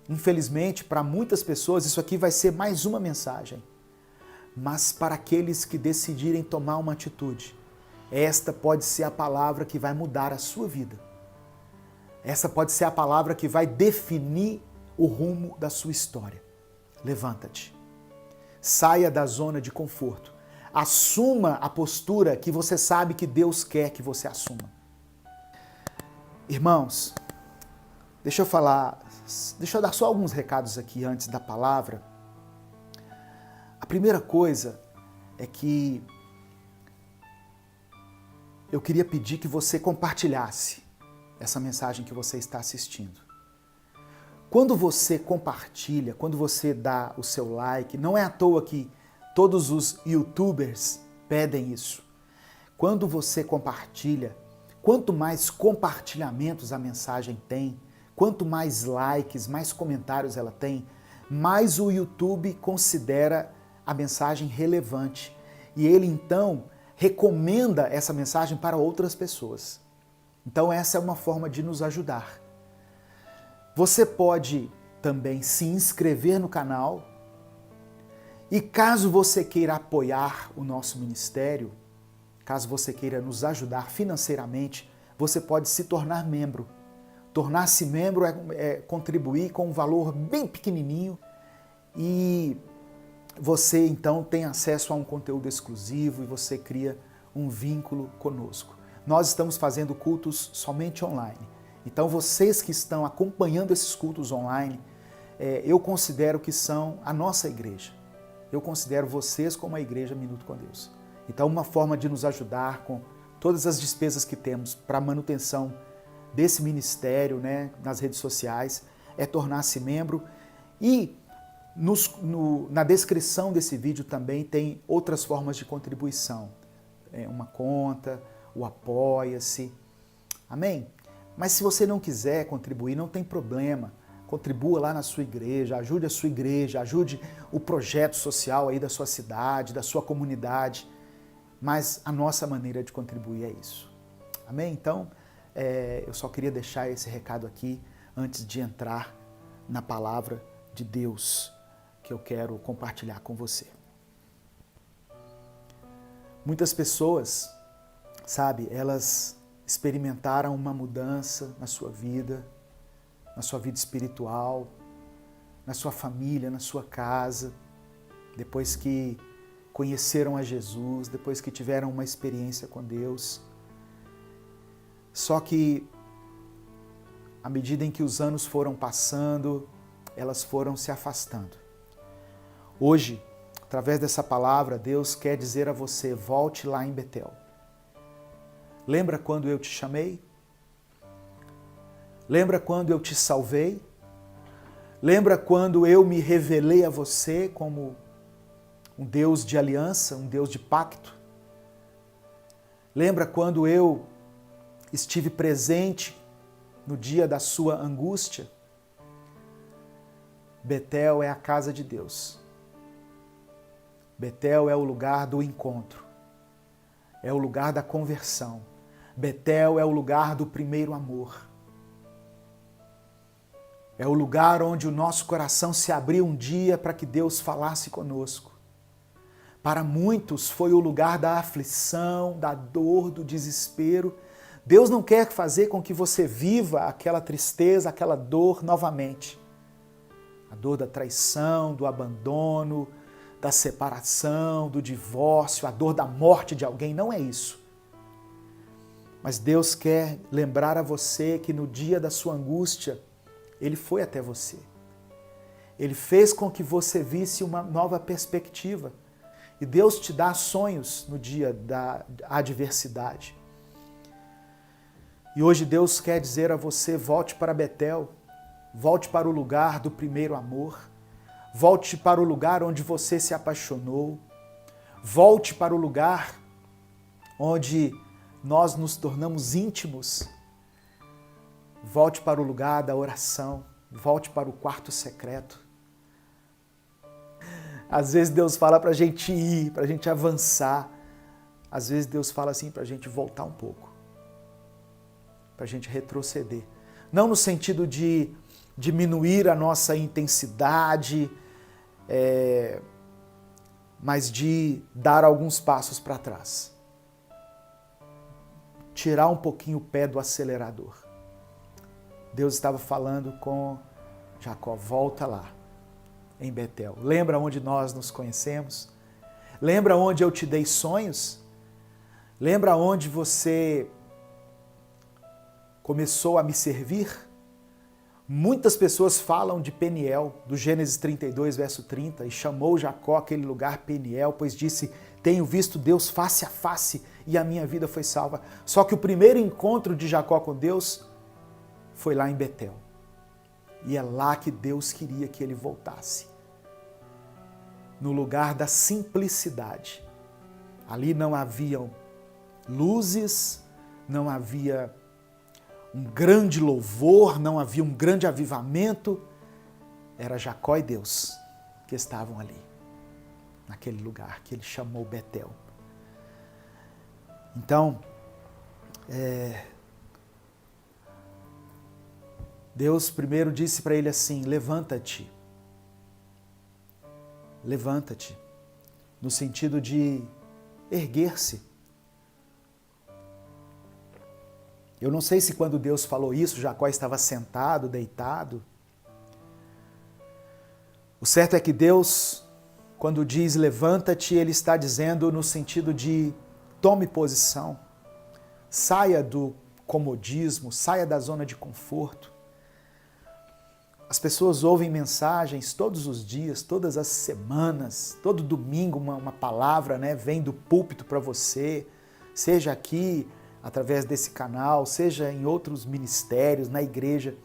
Infelizmente, para muitas pessoas, isso aqui vai ser mais uma mensagem. Mas para aqueles que decidirem tomar uma atitude, esta pode ser a palavra que vai mudar a sua vida. Essa pode ser a palavra que vai definir o rumo da sua história. Levanta-te. Saia da zona de conforto. Assuma a postura que você sabe que Deus quer que você assuma. Irmãos, deixa eu dar só alguns recados aqui antes da palavra. A primeira coisa é que eu queria pedir que você compartilhasse essa mensagem que você está assistindo. Quando você compartilha, quando você dá o seu like, não é à toa que todos os YouTubers pedem isso. Quando você compartilha, quanto mais compartilhamentos a mensagem tem, quanto mais likes, mais comentários ela tem, mais o YouTube considera a mensagem relevante. E ele então recomenda essa mensagem para outras pessoas. Então essa é uma forma de nos ajudar. Você pode também se inscrever no canal e caso você queira apoiar o nosso ministério, caso você queira nos ajudar financeiramente, você pode se tornar membro. Tornar-se membro é contribuir com um valor bem pequenininho e você então tem acesso a um conteúdo exclusivo e você cria um vínculo conosco. Nós estamos fazendo cultos somente online. Então vocês que estão acompanhando esses cultos online, eu considero que são a nossa igreja. Eu considero vocês como a igreja Minuto com Deus. Então uma forma de nos ajudar com todas as despesas que temos para a manutenção desse ministério, né, nas redes sociais, é tornar-se membro. E na descrição desse vídeo também tem outras formas de contribuição. Uma conta, o Apoia-se. Amém? Mas se você não quiser contribuir, não tem problema. Contribua lá na sua igreja, ajude a sua igreja, ajude o projeto social aí da sua cidade, da sua comunidade. Mas a nossa maneira de contribuir é isso. Amém? Então, eu só queria deixar esse recado aqui antes de entrar na palavra de Deus que eu quero compartilhar com você. Muitas pessoas, sabe, elas experimentaram uma mudança na sua vida espiritual, na sua família, na sua casa, depois que conheceram a Jesus, depois que tiveram uma experiência com Deus. Só que, à medida em que os anos foram passando, elas foram se afastando. Hoje, através dessa palavra, Deus quer dizer a você, volte lá em Betel. Lembra quando eu te chamei? Lembra quando eu te salvei? Lembra quando eu me revelei a você como um Deus de aliança, um Deus de pacto? Lembra quando eu estive presente no dia da sua angústia? Betel é a casa de Deus. Betel é o lugar do encontro. É o lugar da conversão. Betel é o lugar do primeiro amor. É o lugar onde o nosso coração se abriu um dia para que Deus falasse conosco. Para muitos foi o lugar da aflição, da dor, do desespero. Deus não quer fazer com que você viva aquela tristeza, aquela dor novamente. A dor da traição, do abandono, da separação, do divórcio, a dor da morte de alguém, não é isso. Mas Deus quer lembrar a você que no dia da sua angústia, Ele foi até você. Ele fez com que você visse uma nova perspectiva. E Deus te dá sonhos no dia da adversidade. E hoje Deus quer dizer a você, volte para Betel, volte para o lugar do primeiro amor, volte para o lugar onde você se apaixonou, volte para o lugar onde nós nos tornamos íntimos, volte para o lugar da oração, volte para o quarto secreto. Às vezes Deus fala para a gente ir, para a gente avançar. Às vezes Deus fala assim para a gente voltar um pouco, para a gente retroceder. Não no sentido de diminuir a nossa intensidade, mas de dar alguns passos para trás. Tirar um pouquinho o pé do acelerador. Deus estava falando com Jacó, volta lá, em Betel. Lembra onde nós nos conhecemos? Lembra onde eu te dei sonhos? Lembra onde você começou a me servir? Muitas pessoas falam de Peniel, do Gênesis 32, verso 30, e chamou Jacó aquele lugar Peniel, pois disse, tenho visto Deus face a face e a minha vida foi salva. Só que o primeiro encontro de Jacó com Deus foi lá em Betel. E é lá que Deus queria que ele voltasse. No lugar da simplicidade. Ali não haviam luzes, não havia um grande louvor, não havia um grande avivamento. Era Jacó e Deus que estavam ali, naquele lugar que ele chamou Betel. Então, Deus primeiro disse para ele assim, levanta-te. Levanta-te, no sentido de erguer-se. Eu não sei se quando Deus falou isso, Jacó estava sentado, deitado. O certo é que Deus, quando diz levanta-te, Ele está dizendo no sentido de tome posição, saia do comodismo, saia da zona de conforto. As pessoas ouvem mensagens todos os dias, todas as semanas, todo domingo uma palavra, né, vem do púlpito para você, seja aqui, através desse canal, seja em outros ministérios, na igreja.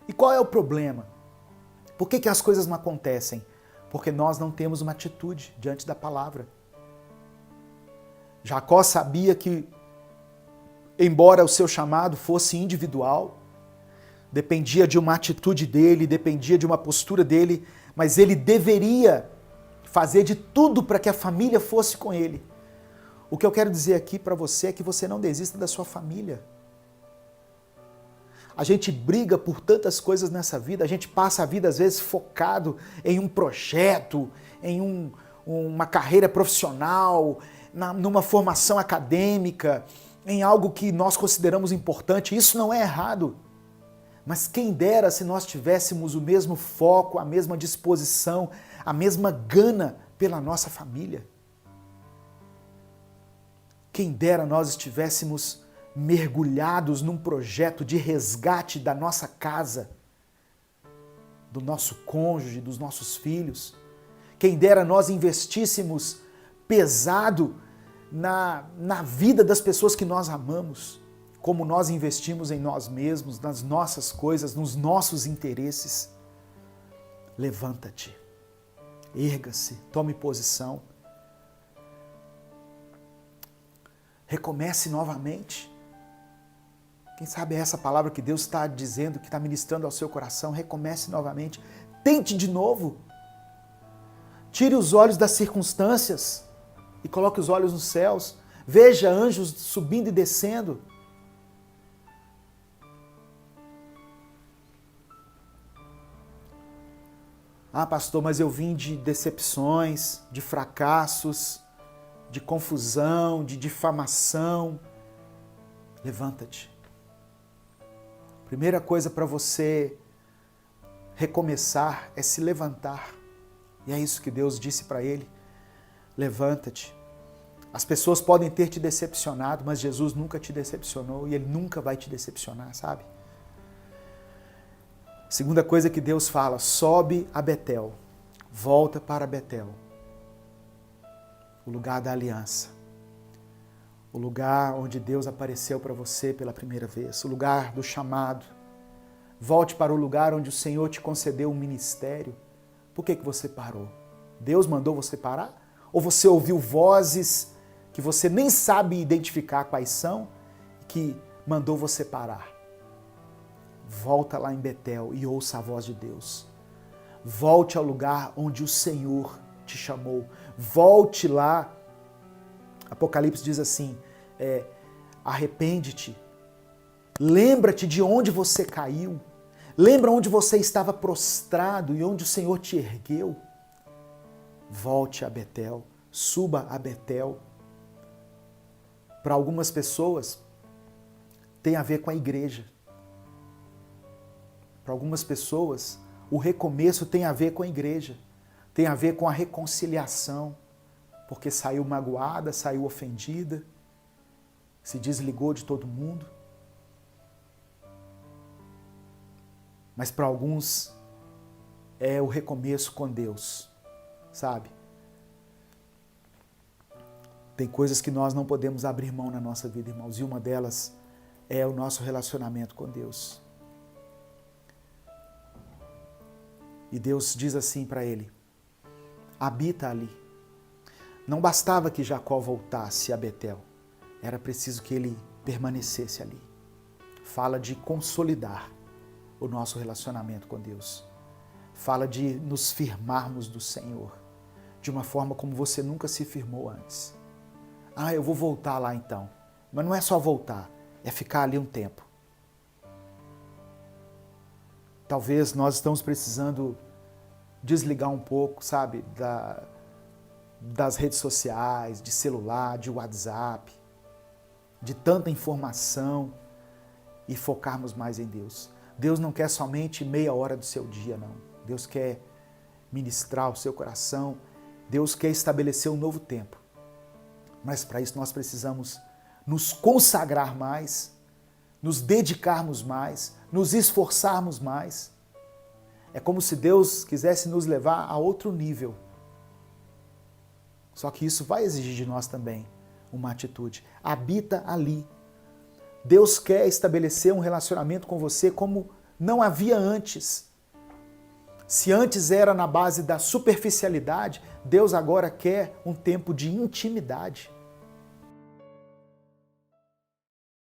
E qual é o problema? Por que as coisas não acontecem? Porque nós não temos uma atitude diante da palavra. Jacó sabia que, embora o seu chamado fosse individual, dependia de uma atitude dele, dependia de uma postura dele, mas ele deveria fazer de tudo para que a família fosse com ele. O que eu quero dizer aqui para você é que você não desista da sua família. A gente briga por tantas coisas nessa vida, a gente passa a vida às vezes focado em um projeto, em uma carreira profissional, numa formação acadêmica, em algo que nós consideramos importante. Isso não é errado. Mas quem dera se nós tivéssemos o mesmo foco, a mesma disposição, a mesma gana pela nossa família. Quem dera nós estivéssemos mergulhados num projeto de resgate da nossa casa, do nosso cônjuge, dos nossos filhos. Quem dera nós investíssemos pesado na vida das pessoas que nós amamos, como nós investimos em nós mesmos, nas nossas coisas, nos nossos interesses. Levanta-te, erga-se, tome posição. Recomece novamente. Quem sabe é essa palavra que Deus está dizendo, que está ministrando ao seu coração. Recomece novamente. Tente de novo. Tire os olhos das circunstâncias e coloque os olhos nos céus. Veja anjos subindo e descendo. Ah, pastor, mas eu vim de decepções, de fracassos, de confusão, de difamação. Levanta-te. Primeira coisa para você recomeçar é se levantar. E é isso que Deus disse para ele. Levanta-te. As pessoas podem ter te decepcionado, mas Jesus nunca te decepcionou e Ele nunca vai te decepcionar, sabe? Segunda coisa que Deus fala, sobe a Betel, volta para Betel, o lugar da aliança, o lugar onde Deus apareceu para você pela primeira vez, o lugar do chamado. Volte para o lugar onde o Senhor te concedeu um ministério. Por que você parou? Deus mandou você parar? Ou você ouviu vozes que você nem sabe identificar quais são e que mandou você parar? Volta lá em Betel e ouça a voz de Deus. Volte ao lugar onde o Senhor te chamou. Volte lá. Apocalipse diz assim, arrepende-te. Lembra-te de onde você caiu. Lembra onde você estava prostrado e onde o Senhor te ergueu? Volte a Betel, suba a Betel. Para algumas pessoas, tem a ver com a igreja. Para algumas pessoas, o recomeço tem a ver com a igreja. Tem a ver com a reconciliação. Porque saiu magoada, saiu ofendida, se desligou de todo mundo. Mas para alguns é o recomeço com Deus, sabe? Tem coisas que nós não podemos abrir mão na nossa vida, irmãos, e uma delas é o nosso relacionamento com Deus. E Deus diz assim para ele: habita ali. Não bastava que Jacó voltasse a Betel, era preciso que ele permanecesse ali. Fala de consolidar o nosso relacionamento com Deus. Fala de nos firmarmos do Senhor, de uma forma como você nunca se firmou antes. Eu vou voltar lá então. Mas não é só voltar, é ficar ali um tempo. Talvez nós estamos precisando desligar um pouco, sabe, das redes sociais, de celular, de WhatsApp, de tanta informação e focarmos mais em Deus. Deus não quer somente meia hora do seu dia, não. Deus quer ministrar o seu coração. Deus quer estabelecer um novo tempo. Mas para isso nós precisamos nos consagrar mais, nos dedicarmos mais, nos esforçarmos mais. É como se Deus quisesse nos levar a outro nível. Só que isso vai exigir de nós também uma atitude. Habita ali. Deus quer estabelecer um relacionamento com você como não havia antes. Se antes era na base da superficialidade, Deus agora quer um tempo de intimidade.